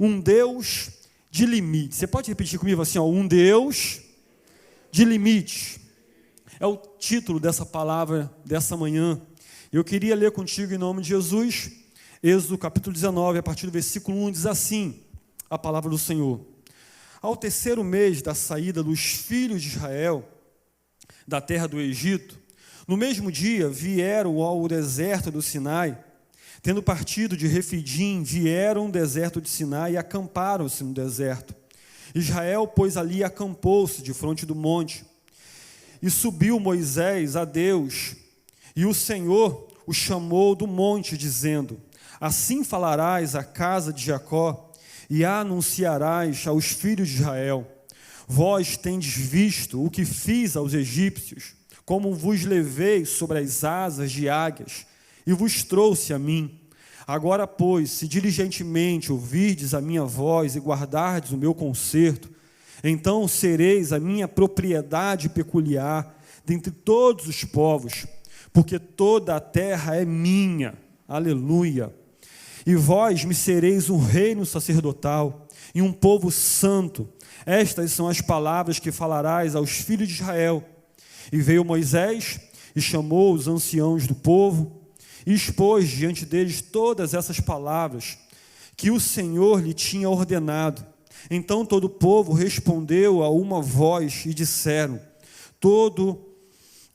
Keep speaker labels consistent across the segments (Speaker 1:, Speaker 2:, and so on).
Speaker 1: Um Deus de limite. Você pode repetir comigo assim, ó, um Deus de limite. É o título dessa palavra dessa manhã. Eu queria ler contigo em nome de Jesus, Êxodo capítulo 19, a partir do versículo 1, diz assim, a palavra do Senhor. Ao terceiro mês da saída dos filhos de Israel, da terra do Egito, no mesmo dia vieram ao deserto do Sinai. Tendo partido de Refidim, vieram ao deserto de Sinai e acamparam-se no deserto. Israel, pois, ali acampou-se defronte do monte. E subiu Moisés a Deus, e o Senhor o chamou do monte, dizendo: assim falarás à casa de Jacó, e anunciarás aos filhos de Israel: vós tendes visto o que fiz aos egípcios, como vos levei sobre as asas de águias, e vos trouxe a mim. Agora, pois, se diligentemente ouvirdes a minha voz e guardardes o meu concerto, então sereis a minha propriedade peculiar dentre todos os povos, porque toda a terra é minha. Aleluia. E vós me sereis um reino sacerdotal e um povo santo. Estas são as palavras que falarás aos filhos de Israel. E veio Moisés e chamou os anciãos do povo e expôs diante deles todas essas palavras que o Senhor lhe tinha ordenado. Então todo o povo respondeu a uma voz e disseram: tudo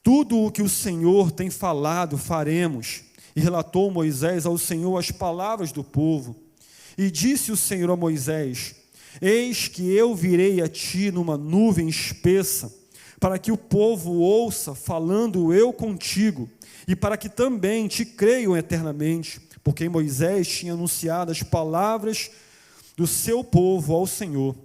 Speaker 1: o que o Senhor tem falado faremos. E relatou Moisés ao Senhor as palavras do povo. E disse o Senhor a Moisés: eis que eu virei a ti numa nuvem espessa, para que o povo ouça falando eu contigo, e para que também te creiam eternamente, porque Moisés tinha anunciado as palavras do seu povo ao Senhor.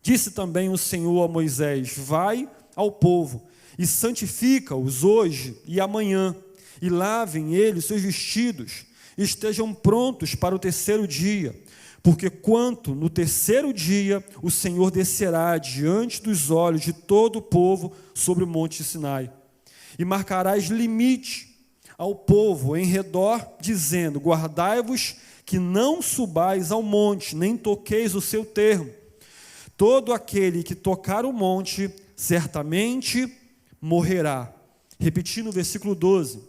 Speaker 1: Disse também o Senhor a Moisés: vai ao povo e santifica-os hoje e amanhã, e lavem eles seus vestidos, e estejam prontos para o terceiro dia, porque quanto no terceiro dia o Senhor descerá diante dos olhos de todo o povo sobre o monte Sinai, e marcarás limite ao povo em redor, dizendo: guardai-vos que não subais ao monte, nem toqueis o seu termo. Todo aquele que tocar o monte, certamente morrerá. Repetindo o versículo 12.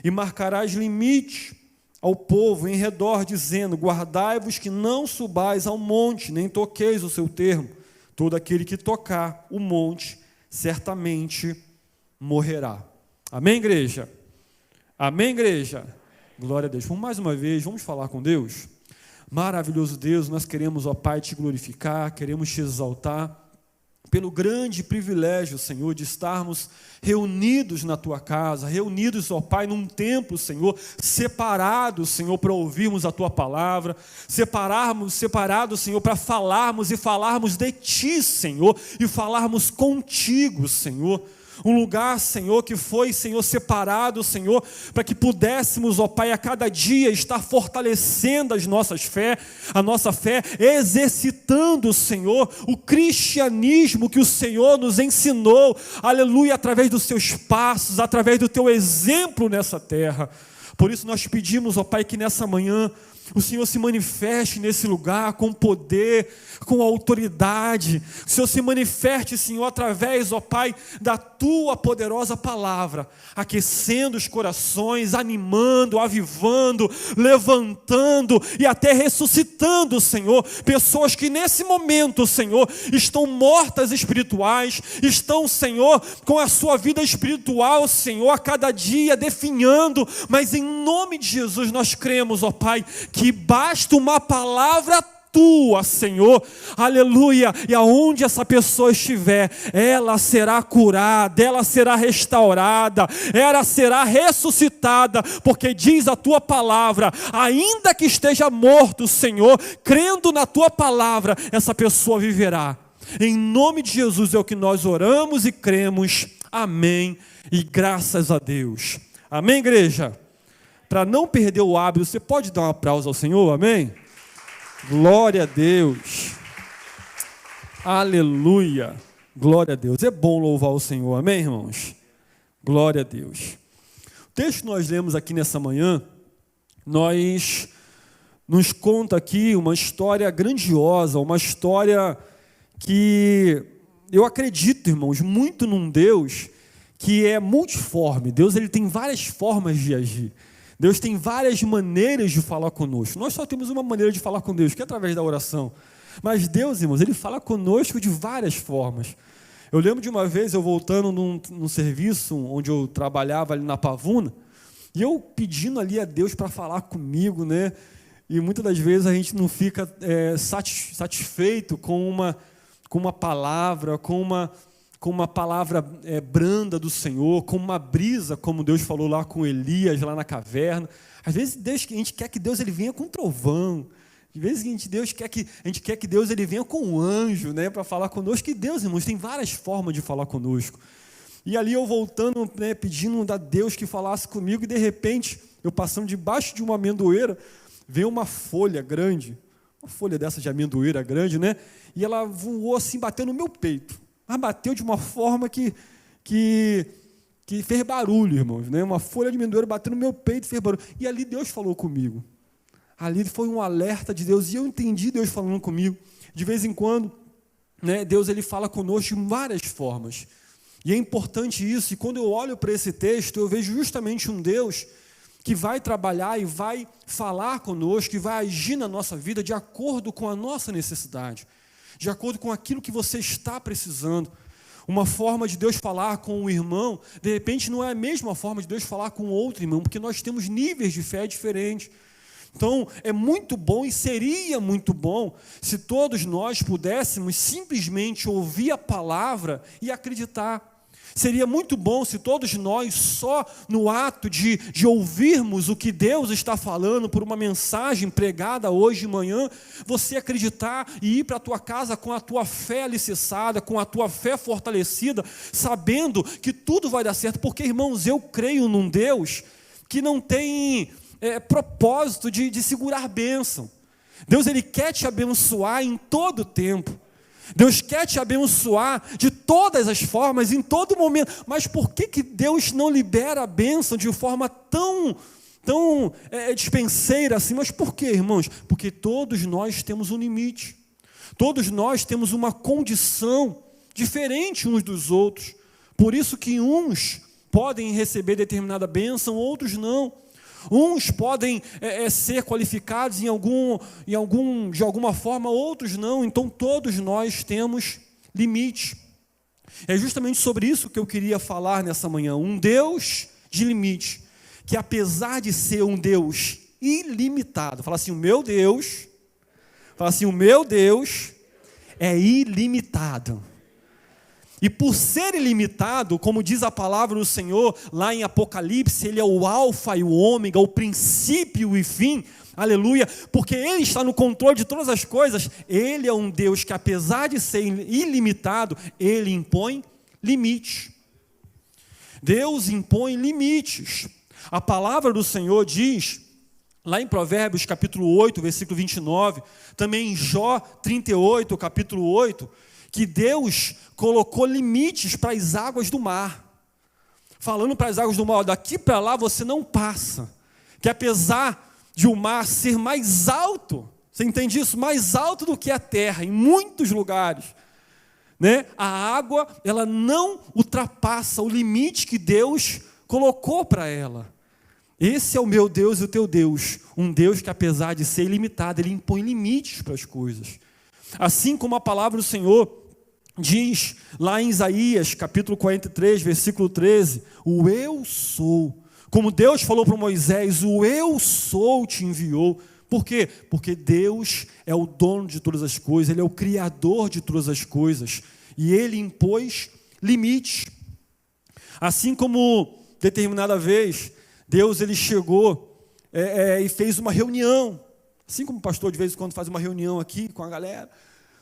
Speaker 1: E marcarás limite ao povo em redor, dizendo: guardai-vos que não subais ao monte, nem toqueis o seu termo. Todo aquele que tocar o monte, certamente morrerá. Amém, igreja? Amém, igreja? Glória a Deus. Vamos mais uma vez, vamos falar com Deus? Maravilhoso Deus, nós queremos, ó Pai, te glorificar, queremos te exaltar, pelo grande privilégio, Senhor, de estarmos reunidos na Tua casa, reunidos, ó Pai, num templo, Senhor, separados, Senhor, para ouvirmos a Tua palavra, separados, Senhor, para falarmos e falarmos de Ti, Senhor, e falarmos contigo, Senhor. Um lugar, Senhor, que foi, Senhor, separado, Senhor, para que pudéssemos, ó Pai, a cada dia estar fortalecendo a nossa fé, exercitando, Senhor, o cristianismo que o Senhor nos ensinou, aleluia, através dos seus passos, através do teu exemplo nessa terra. Por isso nós pedimos, ó Pai, que nessa manhã o Senhor se manifeste nesse lugar com poder, com autoridade. O Senhor se manifeste, Senhor, através, ó Pai, da Tua poderosa palavra, aquecendo os corações, animando, avivando, levantando e até ressuscitando, Senhor, pessoas que nesse momento, Senhor, estão mortas espirituais, estão, Senhor, com a sua vida espiritual, Senhor, a cada dia definhando, mas em nome de Jesus nós cremos, ó Pai, que basta uma palavra Tua, Senhor, aleluia, e aonde essa pessoa estiver, ela será curada, ela será restaurada, ela será ressuscitada, porque diz a Tua palavra, ainda que esteja morto, Senhor, crendo na Tua palavra, essa pessoa viverá. Em nome de Jesus é o que nós oramos e cremos, amém, e graças a Deus. Amém, igreja? Para não perder o hábito, você pode dar um aplauso ao Senhor, amém? Glória a Deus, aleluia, glória a Deus. É bom louvar o Senhor, amém, irmãos? Glória a Deus. O texto que nós lemos aqui nessa manhã, nós nos conta aqui uma história grandiosa, uma história que eu acredito, irmãos, muito num Deus que é multiforme. Deus, ele tem várias formas de agir. Deus tem várias maneiras de falar conosco. Nós só temos uma maneira de falar com Deus, que é através da oração. Mas Deus, irmãos, ele fala conosco de várias formas. Eu lembro de uma vez, eu voltando num serviço onde eu trabalhava ali na Pavuna, e eu pedindo ali a Deus para falar comigo, né? E muitas das vezes a gente não fica satisfeito com uma palavra, com uma palavra branda do Senhor, com uma brisa, como Deus falou lá com Elias, lá na caverna. Às vezes a gente quer que Deus ele venha com trovão. Às vezes a gente quer que Deus ele venha com um anjo, né, para falar conosco. E Deus, irmãos, tem várias formas de falar conosco. E ali eu voltando, né, pedindo a Deus que falasse comigo, e de repente, eu passando debaixo de uma amendoeira, veio uma folha grande, uma folha dessa de amendoeira grande, né? E ela voou assim, bateu no meu peito. Mas bateu de uma forma que fez barulho, irmãos, né? Uma folha de amendoeira bateu no meu peito e fez barulho. E ali Deus falou comigo. Ali foi um alerta de Deus, e eu entendi Deus falando comigo. De vez em quando, né, Deus ele fala conosco de várias formas. E é importante isso, e quando eu olho para esse texto, eu vejo justamente um Deus que vai trabalhar e vai falar conosco, e vai agir na nossa vida de acordo com a nossa necessidade, de acordo com aquilo que você está precisando. Uma forma de Deus falar com um irmão, de repente não é a mesma forma de Deus falar com outro irmão, porque nós temos níveis de fé diferentes. Então, é muito bom e seria muito bom se todos nós pudéssemos simplesmente ouvir a palavra e acreditar. Seria muito bom se todos nós, só no ato de ouvirmos o que Deus está falando por uma mensagem pregada hoje de manhã, você acreditar e ir para a tua casa com a tua fé alicerçada, com a tua fé fortalecida, sabendo que tudo vai dar certo. Porque, irmãos, eu creio num Deus que não tem propósito de segurar bênção. Deus ele quer te abençoar em todo o tempo. Deus quer te abençoar de todas as formas, em todo momento. Mas por que Deus não libera a bênção de forma tão dispenseira assim? Mas por quê, irmãos? Porque todos nós temos um limite. Todos nós temos uma condição diferente uns dos outros. Por isso que uns podem receber determinada bênção, outros não. Uns podem ser qualificados de alguma forma, outros não. Então todos nós temos limite. É justamente sobre isso que eu queria falar nessa manhã. Um Deus de limite, que apesar de ser um Deus ilimitado, fala assim, o meu Deus é ilimitado. E por ser ilimitado, como diz a palavra do Senhor, lá em Apocalipse, Ele é o alfa e o ômega, o princípio e fim, aleluia, porque Ele está no controle de todas as coisas. Ele é um Deus que, apesar de ser ilimitado, Ele impõe limites. Deus impõe limites. A palavra do Senhor diz, lá em Provérbios capítulo 8, versículo 29, também em Jó 38, capítulo 8, que Deus colocou limites para as águas do mar. Falando para as águas do mar, daqui para lá você não passa. Que apesar de o mar ser mais alto, você entende isso? Mais alto do que a terra, em muitos lugares, né? A água, ela não ultrapassa o limite que Deus colocou para ela. Esse é o meu Deus e o teu Deus. Um Deus que, apesar de ser ilimitado, Ele impõe limites para as coisas. Assim como a palavra do Senhor diz lá em Isaías, capítulo 43, versículo 13, o eu sou. Como Deus falou para Moisés, o eu sou te enviou. Por quê? Porque Deus é o dono de todas as coisas, Ele é o criador de todas as coisas. E Ele impôs limites. Assim como, determinada vez, Deus ele chegou e fez uma reunião. Assim como o pastor de vez em quando faz uma reunião aqui com a galera.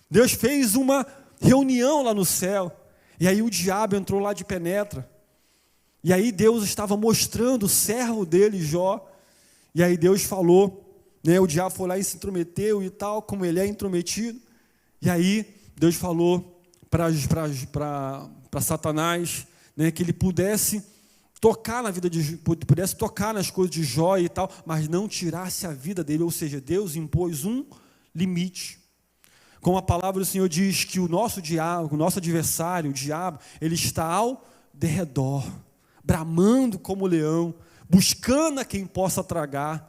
Speaker 1: Deus fez uma reunião lá no céu, e aí o diabo entrou lá de penetra, e aí Deus estava mostrando o servo dele, Jó, e aí Deus falou, né, o diabo foi lá e se intrometeu e tal, como ele é intrometido, e aí Deus falou para Satanás, né, que ele pudesse tocar na vida pudesse tocar nas coisas de Jó e tal, mas não tirasse a vida dele, ou seja, Deus impôs um limite. Como a palavra do Senhor diz que o nosso diabo, o nosso adversário, o diabo, ele está ao derredor, bramando como leão, buscando a quem possa tragar.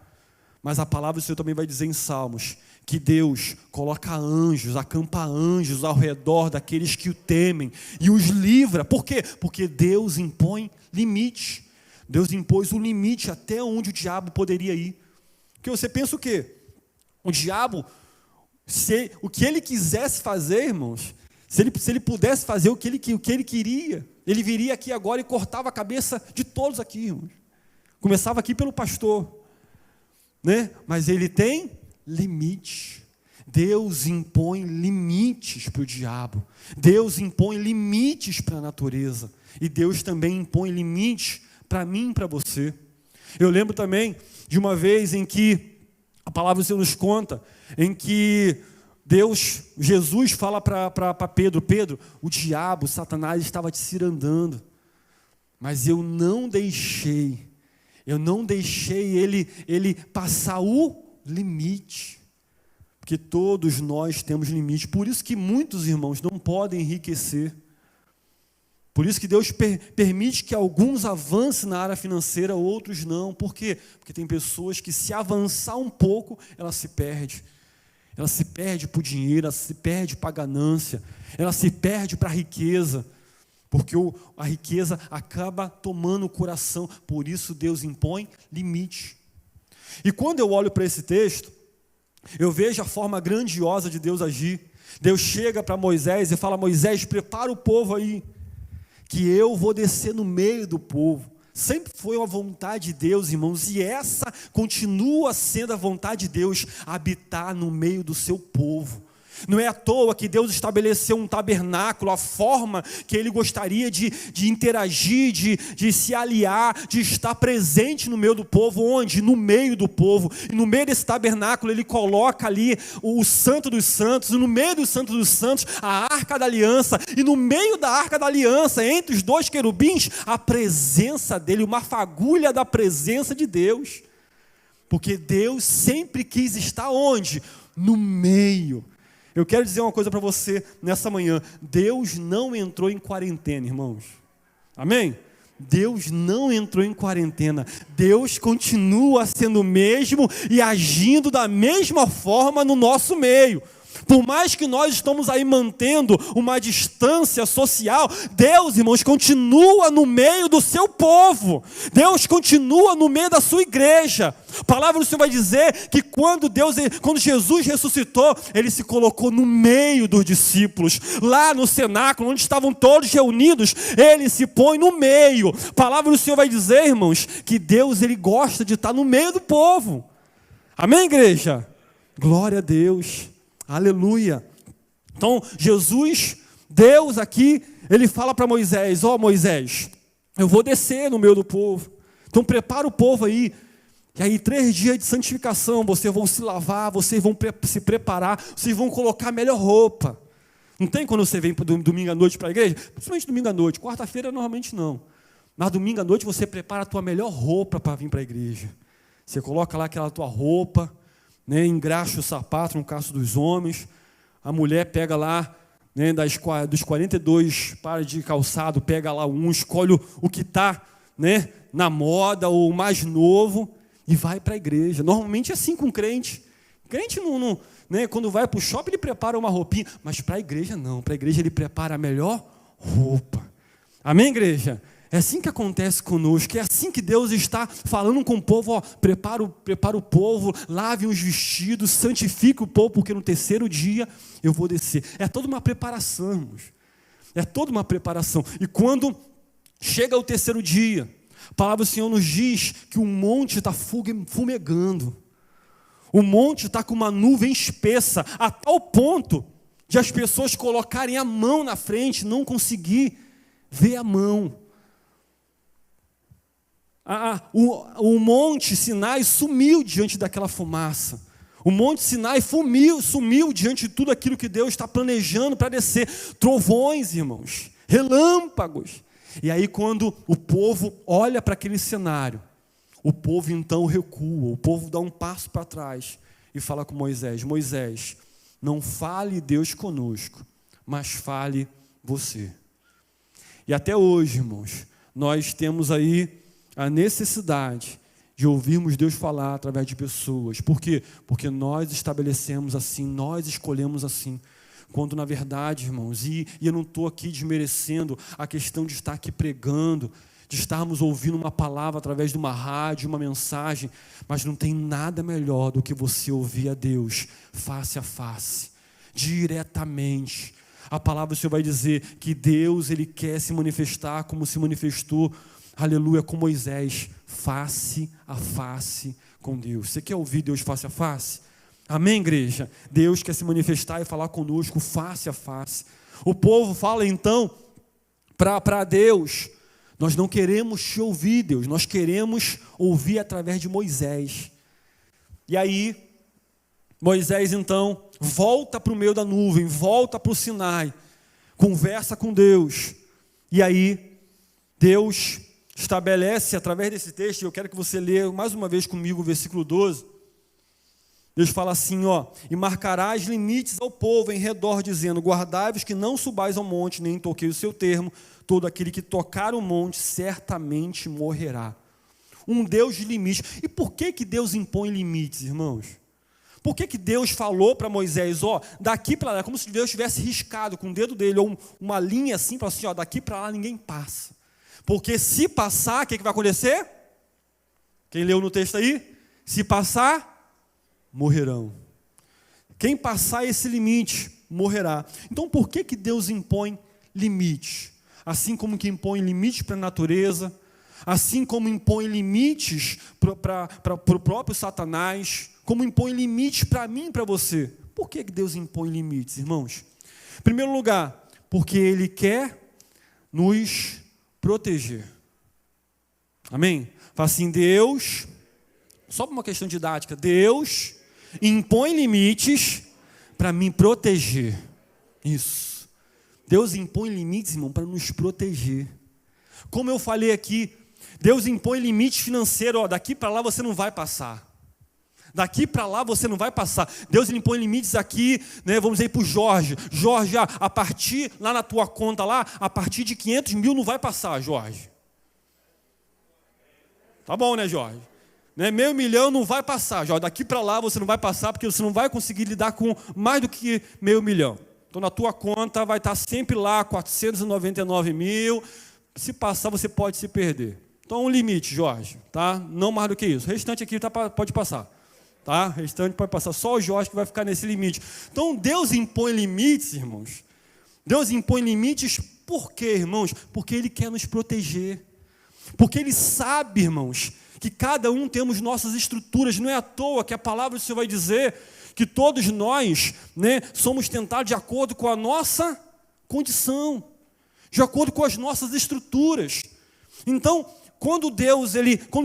Speaker 1: Mas a palavra do Senhor também vai dizer em Salmos que Deus coloca anjos, acampa anjos ao redor daqueles que o temem e os livra. Por quê? Porque Deus impõe limite. Deus impôs um limite até onde o diabo poderia ir. Porque você pensa o quê? O diabo, o que ele quisesse fazer, irmãos, se ele pudesse fazer o que ele queria, ele viria aqui agora e cortava a cabeça de todos aqui, irmãos. Começava aqui pelo pastor, né? Mas ele tem limite. Deus impõe limites para o diabo. Deus impõe limites para a natureza. E Deus também impõe limites para mim e para você. Eu lembro também de uma vez em que a palavra do Senhor nos conta, em que Jesus fala para Pedro: Pedro, o diabo, Satanás estava te cirandando, mas eu não deixei ele passar o limite, porque todos nós temos limite. Por isso que muitos irmãos não podem enriquecer. Por isso que Deus permite que alguns avancem na área financeira, outros não. Por quê? Porque tem pessoas que, se avançar um pouco, ela se perde. Ela se perde para o dinheiro, ela se perde para a ganância, ela se perde para a riqueza, porque a riqueza acaba tomando o coração. Por isso Deus impõe limite. E quando eu olho para esse texto, eu vejo a forma grandiosa de Deus agir. Deus chega para Moisés e fala: Moisés, prepara o povo aí, que eu vou descer no meio do povo. Sempre foi uma vontade de Deus, irmãos, e essa continua sendo a vontade de Deus, habitar no meio do seu povo. Não é à toa que Deus estabeleceu um tabernáculo, a forma que Ele gostaria de interagir, de se aliar, de estar presente no meio do povo. Onde? No meio do povo. E no meio desse tabernáculo Ele coloca ali o Santo dos Santos, e no meio do Santo dos Santos a Arca da Aliança, e no meio da Arca da Aliança, entre os dois querubins, a presença dEle, uma fagulha da presença de Deus. Porque Deus sempre quis estar onde? No meio. Eu quero dizer uma coisa para você nessa manhã: Deus não entrou em quarentena, irmãos. Amém? Deus não entrou em quarentena. Deus continua sendo o mesmo e agindo da mesma forma no nosso meio. Por mais que nós estamos aí mantendo uma distância social, Deus, irmãos, continua no meio do seu povo. Deus continua no meio da sua igreja. A palavra do Senhor vai dizer que quando Jesus ressuscitou, Ele se colocou no meio dos discípulos. Lá no cenáculo, onde estavam todos reunidos, Ele se põe no meio. A palavra do Senhor vai dizer, irmãos, que Deus, Ele gosta de estar no meio do povo. Amém, igreja? Glória a Deus. Aleluia. Então, Deus aqui, Ele fala para Moisés: ó Moisés, eu vou descer no meio do povo. Então prepara o povo aí. E aí 3 dias de santificação, vocês vão se lavar, vocês vão se preparar, vocês vão colocar a melhor roupa. Não tem quando você vem domingo à noite para a igreja? Principalmente domingo à noite, quarta-feira normalmente não. Mas domingo à noite você prepara a tua melhor roupa para vir para a igreja. Você coloca lá aquela tua roupa, né, engraxa o sapato, no caso dos homens. A mulher pega lá, né, dos 42 pares de calçado, pega lá um, escolhe o que está, né, na moda, ou o mais novo, e vai para a igreja. Normalmente é assim com crente. Crente não, né, quando vai para o shopping ele prepara uma roupinha, mas para a igreja não. Para a igreja ele prepara a melhor roupa. Amém, igreja? É assim que acontece conosco, é assim que Deus está falando com o povo: ó, prepara o povo, lave os vestidos, santifique o povo, porque no 3º dia eu vou descer. É toda uma preparação, irmãos. É toda uma preparação. E quando chega o 3º dia, a palavra do Senhor nos diz que o monte está fumegando. O monte está com uma nuvem espessa, a tal ponto de as pessoas colocarem a mão na frente, não conseguir ver a mão. O monte Sinai sumiu diante daquela fumaça. O monte Sinai sumiu diante de tudo aquilo que Deus está planejando para descer. Trovões, irmãos, relâmpagos. E aí quando o povo olha para aquele cenário, o povo então recua, o povo dá um passo para trás e fala com Moisés: Moisés, não fale Deus conosco, mas fale você. E até hoje, irmãos, nós temos aí a necessidade de ouvirmos Deus falar através de pessoas. Por quê? Porque nós estabelecemos assim, nós escolhemos assim. Quando na verdade, irmãos, e eu não estou aqui desmerecendo a questão de estar aqui pregando, de estarmos ouvindo uma palavra através de uma rádio, uma mensagem, mas não tem nada melhor do que você ouvir a Deus face a face, diretamente. A palavra do Senhor vai dizer que Deus, Ele quer se manifestar como se manifestou, aleluia, com Moisés, face a face com Deus. Você quer ouvir Deus face a face? Amém, igreja? Deus quer se manifestar e falar conosco face a face. O povo fala então para Deus: nós não queremos te ouvir, Deus, nós queremos ouvir através de Moisés. E aí, Moisés então volta para o meio da nuvem, volta para o Sinai, conversa com Deus. E aí, Deus estabelece através desse texto, e eu quero que você leia mais uma vez comigo o versículo 12. Deus fala assim, e marcarás limites ao povo em redor, dizendo: guardai-vos que não subais ao monte, nem toqueis o seu termo, todo aquele que tocar o monte certamente morrerá. Um Deus de limites. E por que Deus impõe limites, irmãos? Por que Deus falou para Moisés, daqui para lá, como se Deus tivesse riscado com o dedo dele, ou uma linha assim, para assim, daqui para lá ninguém passa. Porque se passar, o que vai acontecer? Quem leu no texto aí? Se passar, morrerão. Quem passar esse limite, morrerá. Então, por que Deus impõe limites? Assim como que impõe limites para a natureza, assim como impõe limites para o próprio Satanás, como impõe limites para mim e para você. Por que Deus impõe limites, irmãos? Em primeiro lugar, porque Ele quer nos proteger. Amém? Fala assim, Deus, só por uma questão didática, Deus impõe limites para me proteger. Isso. Deus impõe limites, irmão, para nos proteger. Como eu falei aqui, Deus impõe limites financeiros, daqui para lá você não vai passar. Daqui para lá você não vai passar. Deus impõe limites aqui, vamos dizer para o Jorge. Jorge, a partir, lá na tua conta lá, a partir de 500 mil não vai passar, Jorge. Tá bom, né, Jorge? Meio milhão não vai passar, Jorge. Daqui para lá você não vai passar, porque você não vai conseguir lidar com mais do que meio milhão. Então na tua conta vai estar sempre lá 499 mil. Se passar, você pode se perder. Então um limite, Jorge, tá? Não mais do que isso. O restante aqui pode passar. Tá? O restante pode passar, só o Jorge que vai ficar nesse limite. Então Deus impõe limites, irmãos. Deus impõe limites por quê, irmãos? Porque Ele quer nos proteger. Porque Ele sabe, irmãos, que cada um temos nossas estruturas. Não é à toa que a palavra do Senhor vai dizer que todos nós, somos tentados de acordo com a nossa condição, de acordo com as nossas estruturas. Então, quando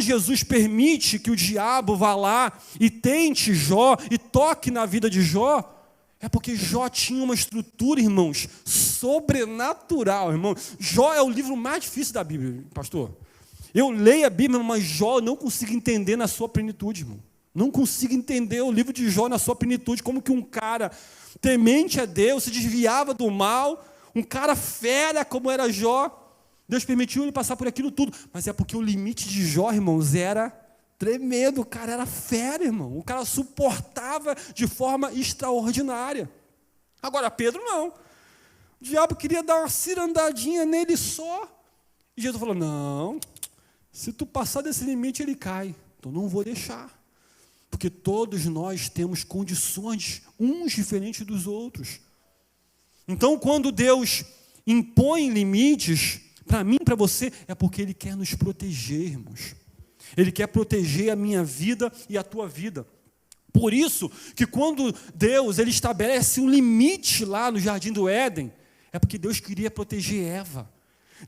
Speaker 1: Jesus permite que o diabo vá lá e tente Jó e toque na vida de Jó, é porque Jó tinha uma estrutura, irmãos, sobrenatural, irmão. Jó é o livro mais difícil da Bíblia, pastor. Eu leio a Bíblia, mas Jó eu não consigo entender na sua plenitude, irmão. Não consigo entender o livro de Jó na sua plenitude, como que um cara temente a Deus, se desviava do mal, um cara fera como era Jó, Deus permitiu ele passar por aquilo tudo, mas é porque o limite de Jó, irmãos, era tremendo. O cara era fera, irmão. O cara suportava de forma extraordinária. Agora, Pedro não. O diabo queria dar uma cirandadinha nele só. E Jesus falou, não, se tu passar desse limite, ele cai. Então não vou deixar. Porque todos nós temos condições, uns diferentes dos outros. Então, quando Deus impõe limites, para mim, para você, é porque Ele quer nos proteger, irmãos. Ele quer proteger a minha vida e a tua vida. Por isso que quando Deus ele estabelece um limite lá no Jardim do Éden, é porque Deus queria proteger Eva.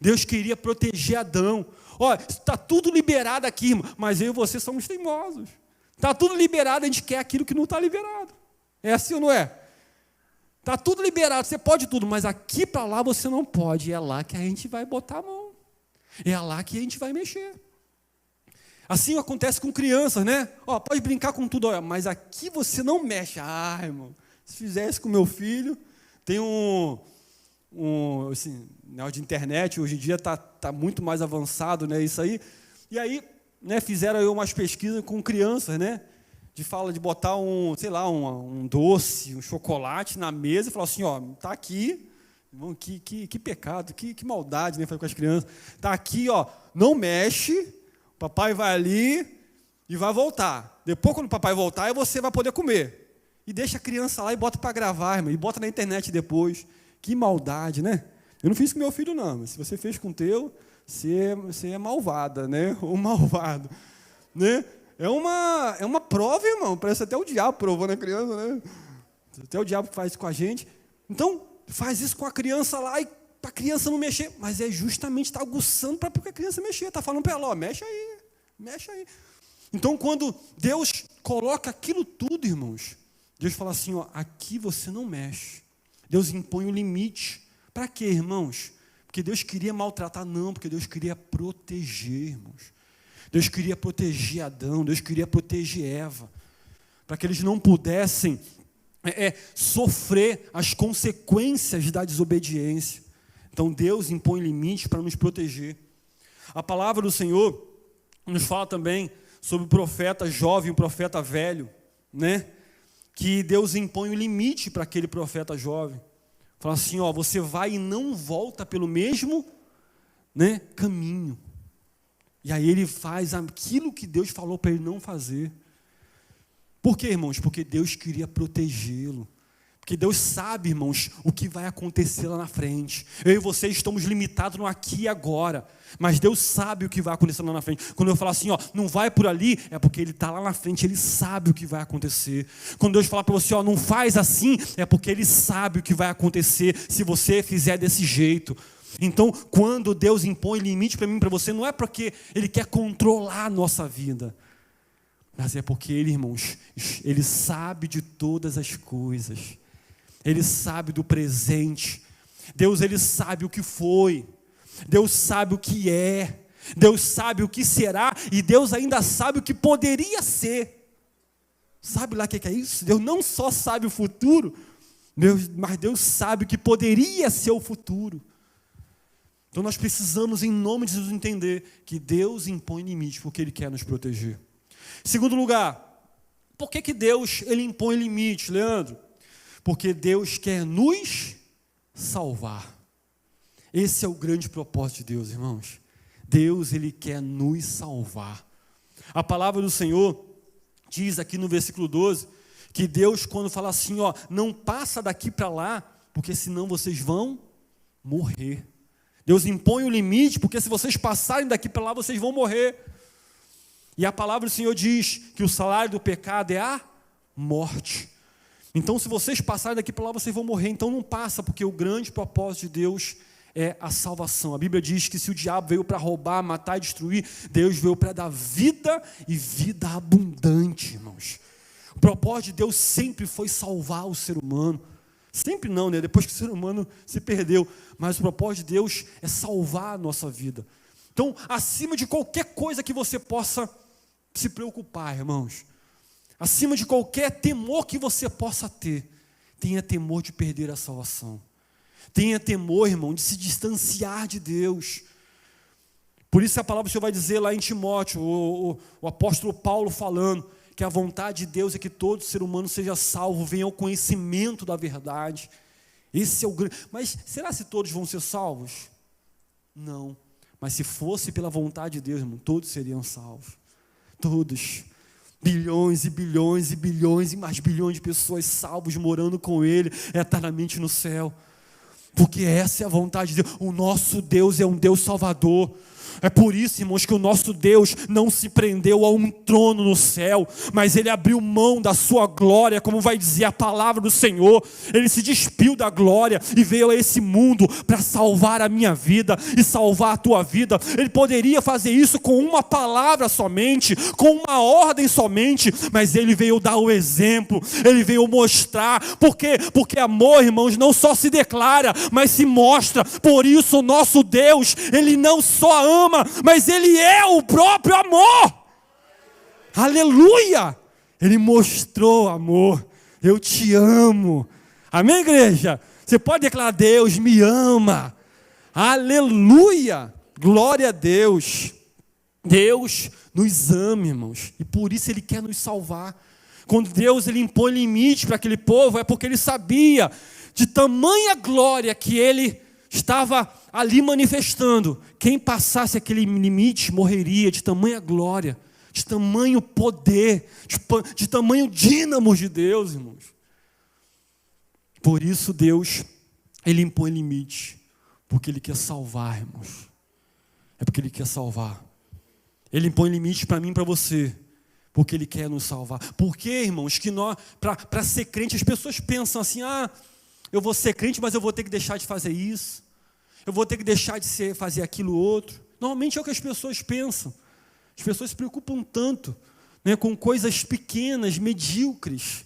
Speaker 1: Deus queria proteger Adão. Olha, está tudo liberado aqui, irmão, mas eu e você somos teimosos. Está tudo liberado, a gente quer aquilo que não está liberado. É assim ou não é? Está tudo liberado, você pode tudo, mas aqui para lá você não pode. E é lá que a gente vai botar a mão. É lá que a gente vai mexer. Assim acontece com crianças, né? Ó, pode brincar com tudo, ó, mas aqui você não mexe. Ah, irmão, se fizer isso com meu filho, tem assim, negócio de internet, hoje em dia tá muito mais avançado, né, isso aí. E aí, né, fizeram aí umas pesquisas com crianças, né? De botar um doce, um chocolate na mesa e falar assim, ó, tá aqui, irmão, que pecado, que maldade, né, fazer com as crianças. Tá aqui, ó, não mexe. Papai vai ali e vai voltar. Depois, quando o papai voltar, aí você vai poder comer. E deixa a criança lá e bota para gravar, irmão, e bota na internet depois. Que maldade, né? Eu não fiz com meu filho, não. Mas se você fez com o teu, você é malvada, né? Ou malvado. Né? É uma prova, irmão. Parece até o diabo provando a criança, né? Até o diabo faz isso com a gente. Então, faz isso com a criança lá e para a criança não mexer, mas é justamente estar aguçando para a criança mexer, está falando para ela, ó, mexe aí. Então, quando Deus coloca aquilo tudo, irmãos, Deus fala assim, ó, aqui você não mexe. Deus impõe o limite. Para quê, irmãos? Porque Deus queria maltratar? Não, porque Deus queria proteger, irmãos. Deus queria proteger Adão, Deus queria proteger Eva, para que eles não pudessem sofrer as consequências da desobediência. Então, Deus impõe limites para nos proteger. A palavra do Senhor nos fala também sobre o profeta jovem e o profeta velho, né? Que Deus impõe o limite para aquele profeta jovem. Fala assim, ó, você vai e não volta pelo mesmo, né, caminho. E aí ele faz aquilo que Deus falou para ele não fazer. Por quê, irmãos? Porque Deus queria protegê-lo. Porque Deus sabe, irmãos, o que vai acontecer lá na frente. Eu e você estamos limitados no aqui e agora. Mas Deus sabe o que vai acontecer lá na frente. Quando eu falo assim, ó, não vai por ali, é porque Ele está lá na frente, Ele sabe o que vai acontecer. Quando Deus fala para você, ó, não faz assim, é porque Ele sabe o que vai acontecer se você fizer desse jeito. Então, quando Deus impõe limite para mim e para você, não é porque Ele quer controlar a nossa vida. Mas é porque Ele, irmãos, Ele sabe de todas as coisas. Ele sabe do presente. Deus, Ele sabe o que foi. Deus sabe o que é. Deus sabe o que será. E Deus ainda sabe o que poderia ser. Sabe lá o que é isso? Deus não só sabe o futuro, mas Deus sabe o que poderia ser o futuro. Então nós precisamos, em nome de Jesus, entender que Deus impõe limites porque Ele quer nos proteger. Segundo lugar, por que Deus Ele impõe limites, Leandro? Porque Deus quer nos salvar. Esse é o grande propósito de Deus, irmãos. Deus, Ele quer nos salvar. A palavra do Senhor diz aqui no versículo 12, que Deus, quando fala assim, ó, não passa daqui para lá, porque senão vocês vão morrer. Deus impõe o limite, porque se vocês passarem daqui para lá, vocês vão morrer. E a palavra do Senhor diz que o salário do pecado é a morte. Então, se vocês passarem daqui para lá, vocês vão morrer. Então, não passa, porque o grande propósito de Deus é a salvação. A Bíblia diz que se o diabo veio para roubar, matar e destruir, Deus veio para dar vida e vida abundante, irmãos. O propósito de Deus sempre foi salvar o ser humano. Sempre não, né? Depois que o ser humano se perdeu. Mas o propósito de Deus é salvar a nossa vida. Então, acima de qualquer coisa que você possa se preocupar, irmãos, acima de qualquer temor que você possa ter, tenha temor de perder a salvação. Tenha temor, irmão, de se distanciar de Deus. Por isso a palavra do Senhor vai dizer lá em Timóteo, o apóstolo Paulo falando, que a vontade de Deus é que todo ser humano seja salvo, venha ao conhecimento da verdade. Esse é o grande... Mas será se todos vão ser salvos? Não. Mas se fosse pela vontade de Deus, irmão, todos seriam salvos. Todos. Bilhões e bilhões e bilhões e mais bilhões de pessoas salvos morando com Ele eternamente no céu. Porque essa é a vontade de Deus. O nosso Deus é um Deus salvador. É por isso, irmãos, que o nosso Deus não se prendeu a um trono no céu, mas Ele abriu mão da sua glória, como vai dizer a palavra do Senhor. Ele se despiu da glória e veio a esse mundo para salvar a minha vida e salvar a tua vida. Ele poderia fazer isso com uma palavra somente, com uma ordem somente, mas Ele veio dar o exemplo, Ele veio mostrar. Por quê? Porque amor, irmãos, não só se declara, mas se mostra. Por isso o nosso Deus, Ele não só ama, mas Ele é o próprio amor. Aleluia! Ele mostrou amor. Eu te amo. Amém, igreja? Você pode declarar: Deus me ama. Aleluia! Glória a Deus. Deus nos ama, irmãos, e por isso Ele quer nos salvar. Quando Deus Ele impõe limite para aquele povo, é porque Ele sabia de tamanha glória que Ele estava ali manifestando. Quem passasse aquele limite morreria, de tamanha glória, de tamanho poder, de tamanho dínamo de Deus, irmãos. Por isso Deus, Ele impõe limite, porque Ele quer salvar, irmãos. É porque Ele quer salvar. Ele impõe limite para mim e para você, porque Ele quer nos salvar. Porque, irmãos, que nós, para ser crente, as pessoas pensam assim: eu vou ser crente, mas eu vou ter que deixar de fazer isso, eu vou ter que deixar de fazer aquilo outro. Normalmente é o que as pessoas pensam. As pessoas se preocupam tanto, né, com coisas pequenas, medíocres,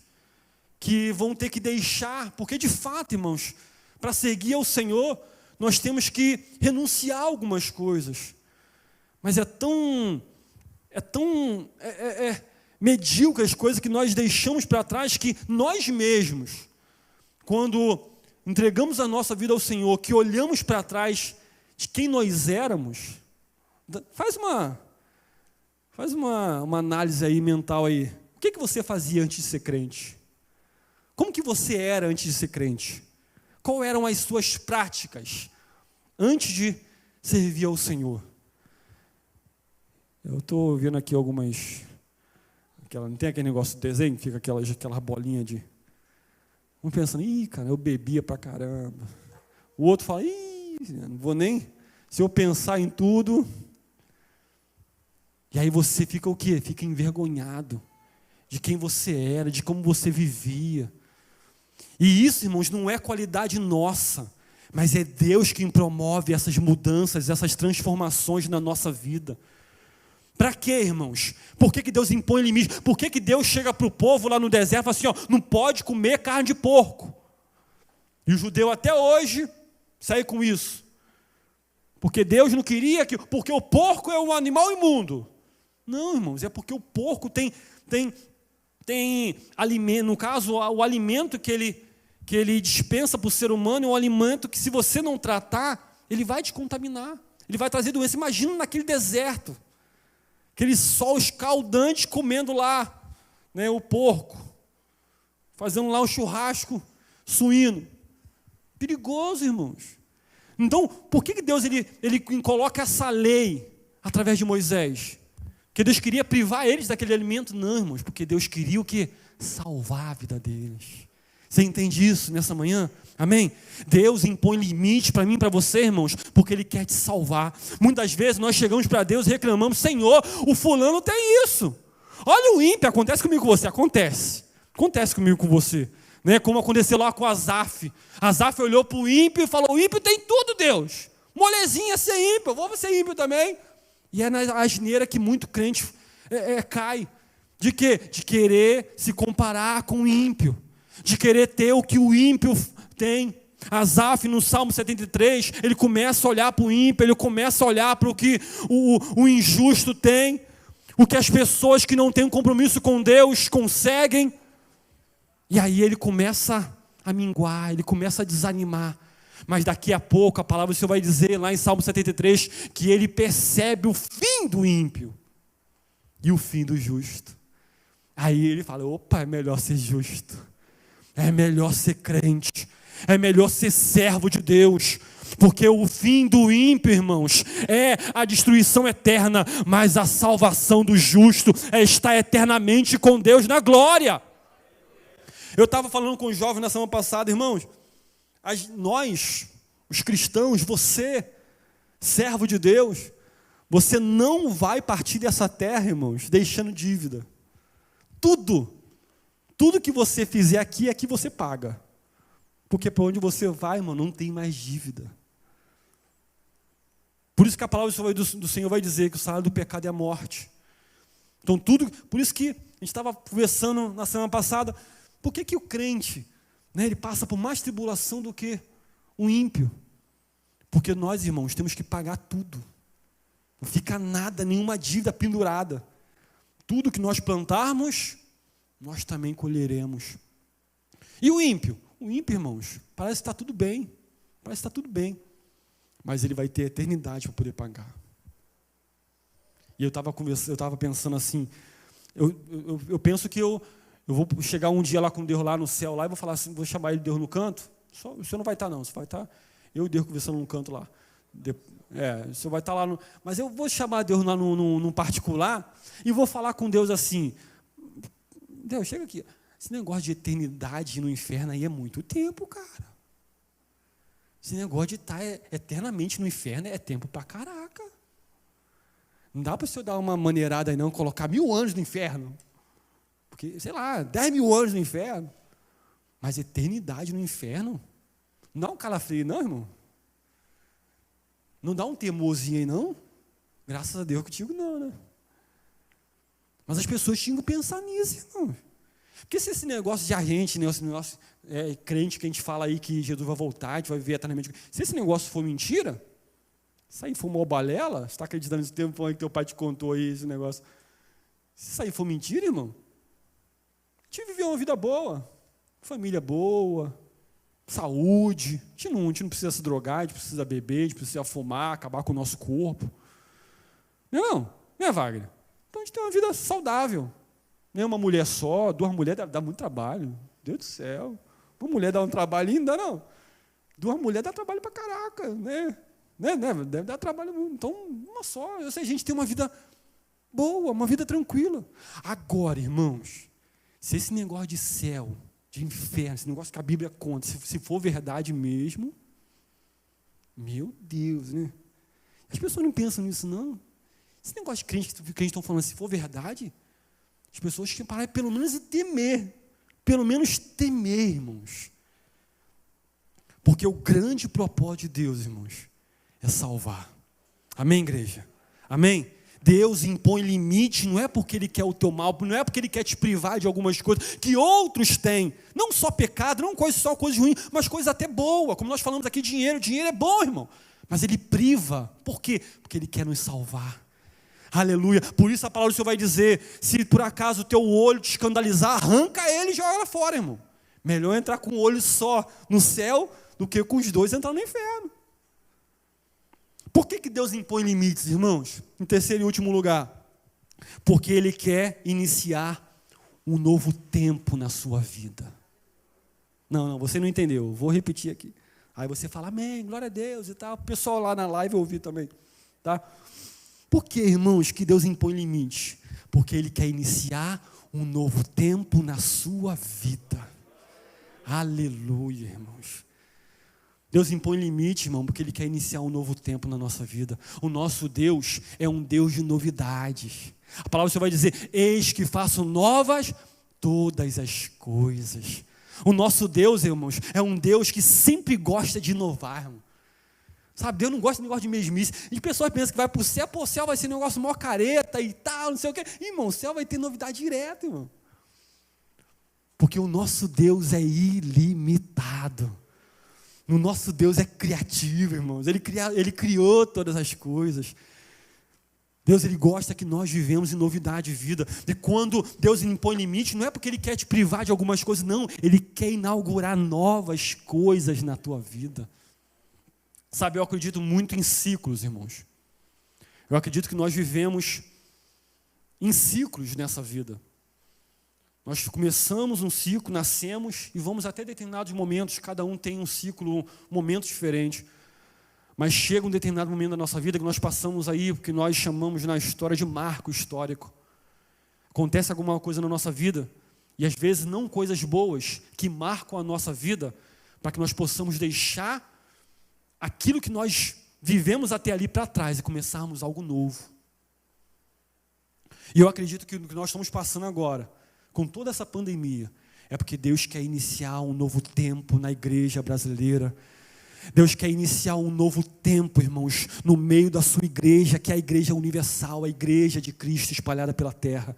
Speaker 1: que vão ter que deixar, porque de fato, irmãos, para seguir ao Senhor, nós temos que renunciar a algumas coisas. Mas é tão medíocre as coisas que nós deixamos para trás, que nós mesmos, quando entregamos a nossa vida ao Senhor, que olhamos para trás de quem nós éramos, faz uma análise aí mental aí. O que você fazia antes de ser crente? Como que você era antes de ser crente? Quais eram as suas práticas antes de servir ao Senhor? Eu estou vendo aqui algumas... não tem aquele negócio de desenho, fica aquelas bolinhas de... Um pensando: cara, eu bebia pra caramba. O outro fala: não vou nem... Se eu pensar em tudo... E aí você fica o quê? Fica envergonhado de quem você era, de como você vivia. E isso, irmãos, não é qualidade nossa, mas é Deus quem promove essas mudanças, essas transformações na nossa vida. Para quê, irmãos? Por que Deus impõe limite? Por que Deus chega para o povo lá no deserto e fala assim: não pode comer carne de porco? E o judeu até hoje sai com isso. Porque Deus não queria que... Porque o porco é um animal imundo. Não, irmãos, é porque o porco tem alimento. No caso, o alimento que ele dispensa para o ser humano é um alimento que, se você não tratar, ele vai te contaminar. Ele vai trazer doença. Imagina naquele deserto, aquele sol escaldante, comendo lá, né, o porco, fazendo lá um churrasco suíno. Perigoso, irmãos. Então, por que Deus ele coloca essa lei através de Moisés? Porque Deus queria privar eles daquele alimento? Não, irmãos, porque Deus queria o quê? Salvar a vida deles. Você entende isso nessa manhã? Amém? Deus impõe limite para mim e para você, irmãos, porque Ele quer te salvar. Muitas vezes nós chegamos para Deus e reclamamos: Senhor, o fulano tem isso. Olha o ímpio. Acontece comigo com você? Acontece comigo com você, né? Como aconteceu lá com Asaf. Asaf olhou para o ímpio e falou: o ímpio tem tudo, Deus. Molezinha ser ímpio, eu vou ser ímpio também. E é na asneira que muito crente cai. De quê? De querer se comparar com o ímpio, de querer ter o que o ímpio tem. Asaf, no Salmo 73, ele começa a olhar para o ímpio, ele começa a olhar para o que o injusto tem, o que as pessoas que não têm um compromisso com Deus conseguem. E aí ele começa a minguar, ele começa a desanimar. Mas daqui a pouco a palavra do Senhor vai dizer lá em Salmo 73 que ele percebe o fim do ímpio e o fim do justo. Aí ele fala: opa, é melhor ser justo, é melhor ser crente, é melhor ser servo de Deus, porque o fim do ímpio, irmãos, é a destruição eterna, mas a salvação do justo é estar eternamente com Deus na glória. Eu estava falando com os jovens na semana passada, irmãos, nós, os cristãos, você, servo de Deus, Você não vai partir dessa terra, irmãos, deixando dívida. Tudo que você fizer aqui você paga. Porque para onde você vai, irmão, não tem mais dívida. Por isso que a palavra do Senhor vai dizer que o salário do pecado é a morte. Então por isso que a gente estava conversando na semana passada, por que o crente, né, ele passa por mais tribulação do que o ímpio? Porque nós, irmãos, temos que pagar tudo. Não fica nada, nenhuma dívida pendurada. Tudo que nós plantarmos, nós também colheremos. E o ímpio? O ímpio, irmãos, parece que está tudo bem. Parece que está tudo bem. Mas ele vai ter eternidade para poder pagar. E eu estava pensando assim, eu penso que eu vou chegar um dia lá com Deus lá no céu, lá, e vou falar assim, vou chamar ele de Deus no canto. O senhor não vai estar não, você vai estar eu e Deus conversando num canto lá. O senhor vai estar lá, mas eu vou chamar Deus lá num particular, e vou falar com Deus assim, Deus, chega aqui, esse negócio de eternidade no inferno aí é muito tempo, cara. Esse negócio de estar eternamente no inferno é tempo pra caraca. Não dá para o senhor dar uma maneirada aí não, colocar 1000 anos no inferno. Porque, sei lá, 10.000 anos no inferno. Mas eternidade no inferno? Não dá um calafrio não, irmão? Não dá um temorzinho aí não? Graças a Deus que eu digo não, né? Mas as pessoas tinham que pensar nisso, irmão. Porque se esse negócio de agente, né, esse negócio crente que a gente fala aí que Jesus vai voltar, a gente vai viver eternamente. Se esse negócio for mentira, isso aí for uma balela, você está acreditando nesse tempo aí que teu pai te contou aí, esse negócio. Se isso aí for mentira, irmão, a gente viveu uma vida boa, família boa, saúde, a gente não precisa se drogar, a gente precisa beber, a gente precisa fumar, acabar com o nosso corpo. Não é, Wagner? Então a gente tem uma vida saudável. Nem uma mulher só, 2 mulheres dá muito trabalho. Deus do céu. Uma mulher dá um trabalho ainda, não. 2 mulheres dá trabalho pra caraca, né? Deve dar trabalho. Então, uma só. Eu sei, a gente tem uma vida boa, uma vida tranquila. Agora, irmãos, se esse negócio de céu, de inferno, esse negócio que a Bíblia conta, se for verdade mesmo, meu Deus, né? As pessoas não pensam nisso, não. Esse negócio de crente que a gente está falando, se for verdade, as pessoas têm que parar pelo menos e temer. Pelo menos temer, irmãos. Porque o grande propósito de Deus, irmãos, é salvar. Amém, igreja? Amém? Deus impõe limite, não é porque Ele quer o teu mal, não é porque Ele quer te privar de algumas coisas que outros têm. Não só pecado, não só coisas ruins, mas coisas até boas. Como nós falamos aqui, dinheiro é bom, irmão. Mas Ele priva. Por quê? Porque Ele quer nos salvar. Aleluia. Por isso a palavra do Senhor vai dizer, se por acaso o teu olho te escandalizar, arranca ele e joga lá fora, irmão. Melhor entrar com um olho só no céu do que com os 2 entrar no inferno. Por que Deus impõe limites, irmãos? Em terceiro e último lugar, porque Ele quer iniciar um novo tempo na sua vida. Não, você não entendeu, vou repetir aqui. Aí você fala, amém, glória a Deus e tal. O pessoal lá na live ouvir também, tá? Por que, irmãos, que Deus impõe limites? Porque Ele quer iniciar um novo tempo na sua vida. Aleluia, irmãos. Deus impõe limite, irmão, porque Ele quer iniciar um novo tempo na nossa vida. O nosso Deus é um Deus de novidades. A palavra do Senhor vai dizer, eis que faço novas todas as coisas. O nosso Deus, irmãos, é um Deus que sempre gosta de inovar, irmão. Sabe, Deus não gosta de negócio de mesmice. As pessoas pensam que vai para o céu vai ser um negócio mó careta e tal, não sei o quê. Irmão, o céu vai ter novidade direta, irmão. Porque o nosso Deus é ilimitado. O nosso Deus é criativo, irmãos. Ele criou todas as coisas. Deus, Ele gosta que nós vivemos em novidade de vida. E quando Deus impõe limite, não é porque Ele quer te privar de algumas coisas, não. Ele quer inaugurar novas coisas na tua vida. Sabe, eu acredito muito em ciclos, irmãos. Eu acredito que nós vivemos em ciclos nessa vida. Nós começamos um ciclo, nascemos e vamos até determinados momentos, cada um tem um ciclo, momentos diferentes. Mas chega um determinado momento da nossa vida que nós passamos aí, o que nós chamamos na história de marco histórico. Acontece alguma coisa na nossa vida, e às vezes não coisas boas, que marcam a nossa vida, para que nós possamos deixar aquilo que nós vivemos até ali para trás e começarmos algo novo. E eu acredito que o que nós estamos passando agora, com toda essa pandemia, é porque Deus quer iniciar um novo tempo na igreja brasileira. Deus quer iniciar um novo tempo, irmãos, no meio da sua igreja, que é a igreja universal, a igreja de Cristo espalhada pela terra.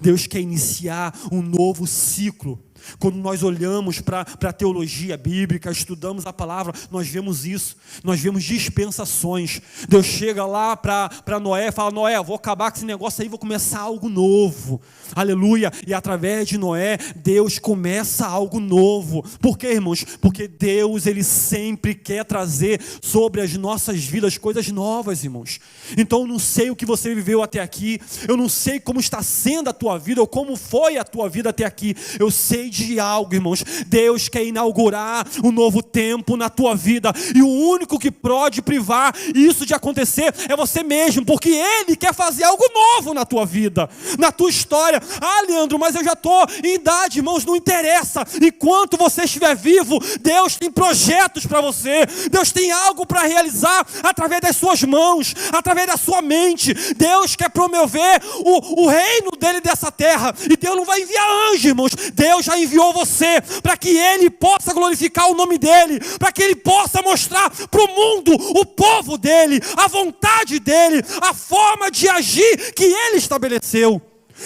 Speaker 1: Deus quer iniciar um novo ciclo. Quando nós olhamos para a teologia bíblica, estudamos a palavra, nós vemos isso, nós vemos dispensações. Deus chega lá para Noé e fala: Noé, eu vou acabar com esse negócio aí, vou começar algo novo, aleluia. E através de Noé, Deus começa algo novo. Por quê, irmãos? Porque Deus, Ele sempre quer trazer sobre as nossas vidas coisas novas, irmãos. Então eu não sei o que você viveu até aqui, eu não sei como está sendo a tua vida, ou como foi a tua vida até aqui. Eu sei de algo, irmãos. Deus quer inaugurar um novo tempo na tua vida, e o único que pode privar isso de acontecer é você mesmo, porque Ele quer fazer algo novo na tua vida, na tua história. Ah, Leandro, mas eu já estou em idade, irmãos, não interessa. Enquanto você estiver vivo, Deus tem projetos para você, Deus tem algo para realizar através das suas mãos, através da sua mente. Deus quer promover o reino dele dessa terra, e Deus não vai enviar anjos, irmãos. Deus já enviou você para que Ele possa glorificar o nome dEle, para que Ele possa mostrar para o mundo o povo dEle, a vontade dEle, a forma de agir que Ele estabeleceu.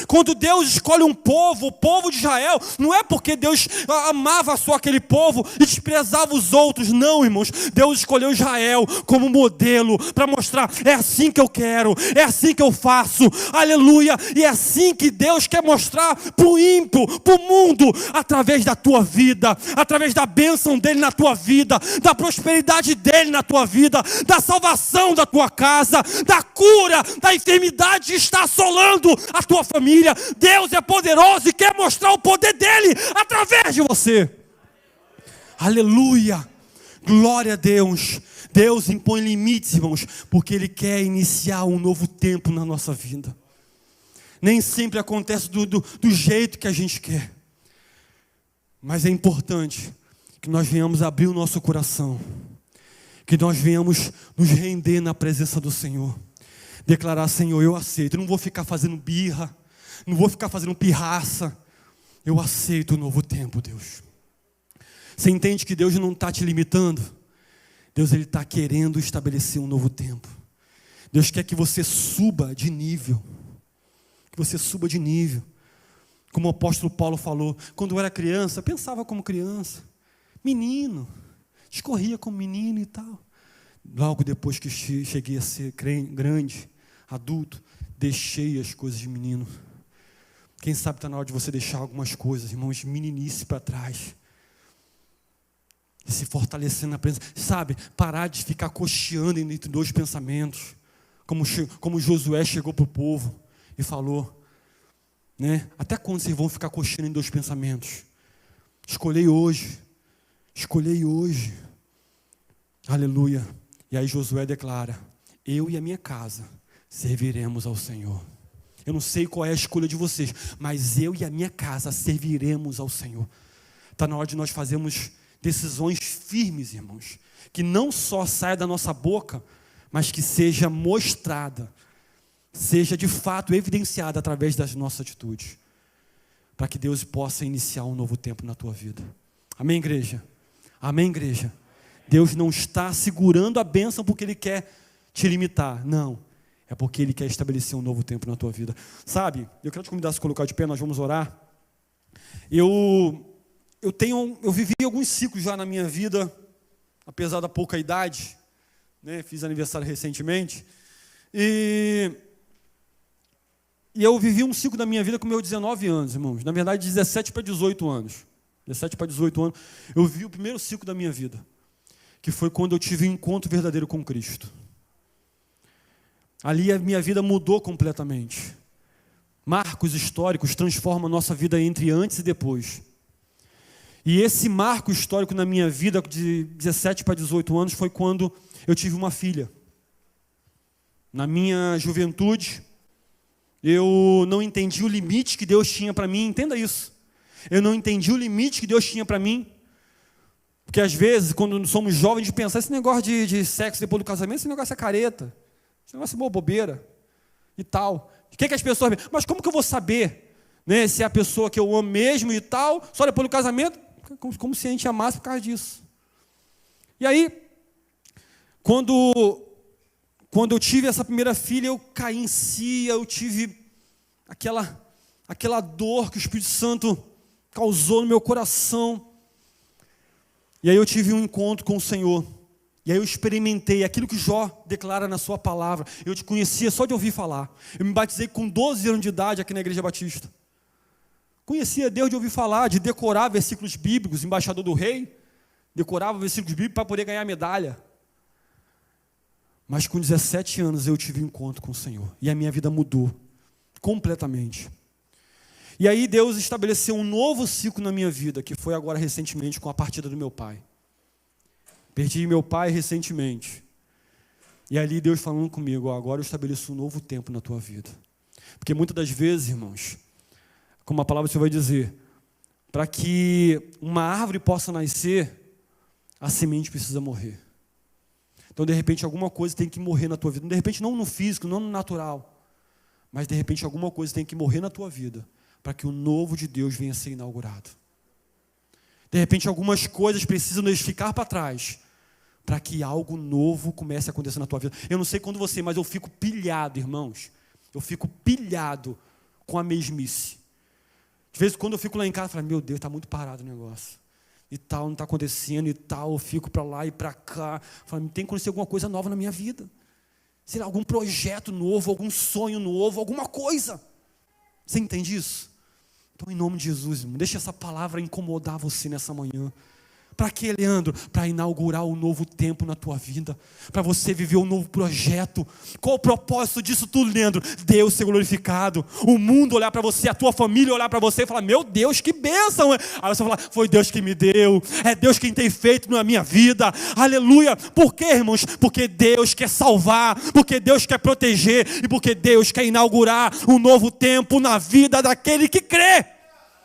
Speaker 1: Quando Deus escolhe um povo, o povo de Israel, não é porque Deus amava só aquele povo e desprezava os outros, não, irmãos. Deus escolheu Israel como modelo para mostrar: é assim que eu quero, é assim que eu faço, aleluia. E é assim que Deus quer mostrar para o ímpio, para o mundo, através da tua vida, através da bênção dele na tua vida, da prosperidade dele na tua vida, da salvação da tua casa, da cura da enfermidade que está assolando a tua família. Deus é poderoso e quer mostrar o poder dele através de você. Aleluia, glória a Deus. Deus impõe limites, irmãos, porque Ele quer iniciar um novo tempo na nossa vida. Nem sempre acontece do jeito que a gente quer, mas é importante que nós venhamos abrir o nosso coração, que nós venhamos nos render na presença do Senhor, declarar: Senhor, eu aceito. Eu não vou ficar fazendo birra, não vou ficar fazendo pirraça. Eu aceito o novo tempo, Deus. Você entende que Deus não está te limitando? Deus, Ele está querendo estabelecer um novo tempo. Deus quer que você suba de nível. Que você suba de nível. Como o apóstolo Paulo falou: quando eu era criança, eu pensava como criança, menino, escorria como menino e tal. Logo depois que cheguei a ser grande, adulto, deixei as coisas de menino. Quem sabe está na hora de você deixar algumas coisas, irmãos, de meninice para trás. E se fortalecendo na presença. Sabe, parar de ficar cocheando entre dois pensamentos. Como Josué chegou para o povo e falou, né? Até quando vocês vão ficar cocheando em dois pensamentos? Escolhei hoje. Escolhei hoje. Aleluia. E aí Josué declara: eu e a minha casa serviremos ao Senhor. Eu não sei qual é a escolha de vocês, mas eu e a minha casa serviremos ao Senhor. Está na hora de nós fazermos decisões firmes, irmãos, que não só saia da nossa boca, mas que seja mostrada, seja de fato evidenciada através das nossas atitudes, para que Deus possa iniciar um novo tempo na tua vida. Amém, igreja? Amém, igreja? Deus não está segurando a bênção porque Ele quer te limitar, não. É porque Ele quer estabelecer um novo tempo na tua vida. Sabe, eu quero te convidar a se colocar de pé, nós vamos orar. Eu vivi alguns ciclos já na minha vida, apesar da pouca idade, né? Fiz aniversário recentemente. E eu vivi um ciclo da minha vida com meus 19 anos, irmãos. Na verdade, 17 para 18 anos. 17 para 18 anos, eu vivi o primeiro ciclo da minha vida, que foi quando eu tive um encontro verdadeiro com Cristo. Ali a minha vida mudou completamente. Marcos históricos transformam a nossa vida entre antes e depois. E esse marco histórico na minha vida, de 17 para 18 anos, foi quando eu tive uma filha. Na minha juventude, eu não entendi o limite que Deus tinha para mim, entenda isso. Eu não entendi o limite que Deus tinha para mim, Porque às vezes, quando somos jovens, a gente pensa, esse negócio de sexo depois do casamento, esse negócio é careta, esse negócio é bobeira e tal. O que as pessoas... Mas como que eu vou saber, né, se é a pessoa que eu amo mesmo e tal, só depois do casamento? Como se a gente amasse por causa disso. E aí, quando eu tive essa primeira filha, eu caí em si, eu tive aquela dor que o Espírito Santo causou no meu coração. E aí eu tive um encontro com o Senhor. E aí eu experimentei aquilo que Jó declara na sua palavra. Eu te conhecia só de ouvir falar. Eu me batizei com 12 anos de idade aqui na Igreja Batista. Conhecia Deus de ouvir falar, de decorar versículos bíblicos, embaixador do rei. Decorava versículos bíblicos para poder ganhar medalha. Mas com 17 anos eu tive um encontro com o Senhor. E a minha vida mudou completamente. E aí Deus estabeleceu um novo ciclo na minha vida, que foi agora recentemente com a partida do meu pai. Perdi meu pai recentemente. E ali Deus falando comigo, agora eu estabeleço um novo tempo na tua vida. Porque muitas das vezes, irmãos, como a palavra do Senhor vai dizer, para que uma árvore possa nascer, a semente precisa morrer. Então, de repente, alguma coisa tem que morrer na tua vida. De repente, não no físico, não no natural. Mas, de repente, alguma coisa tem que morrer na tua vida para que o novo de Deus venha a ser inaugurado. De repente, algumas coisas precisam ficar para trás para que algo novo comece a acontecer na tua vida. Eu não sei quando você, mas eu fico pilhado, irmãos. Eu fico pilhado com a mesmice. De vez em quando eu fico lá em casa e falo, meu Deus, está muito parado o negócio. E tal, não está acontecendo e tal. Eu fico para lá e para cá. Falo, tem que acontecer alguma coisa nova na minha vida. Sei lá, algum projeto novo, algum sonho novo, alguma coisa. Você entende isso? Então, em nome de Jesus, irmão, deixa essa palavra incomodar você nessa manhã. Para quê, Leandro? Para inaugurar um novo tempo na tua vida. Para você viver um novo projeto. Qual o propósito disso tudo, Leandro? Deus ser glorificado. O mundo olhar para você, a tua família olhar para você e falar, meu Deus, que bênção. Aí você fala, foi Deus que me deu. É Deus quem tem feito na minha vida. Aleluia. Por quê, irmãos? Porque Deus quer salvar. Porque Deus quer proteger. E porque Deus quer inaugurar um novo tempo na vida daquele que crê.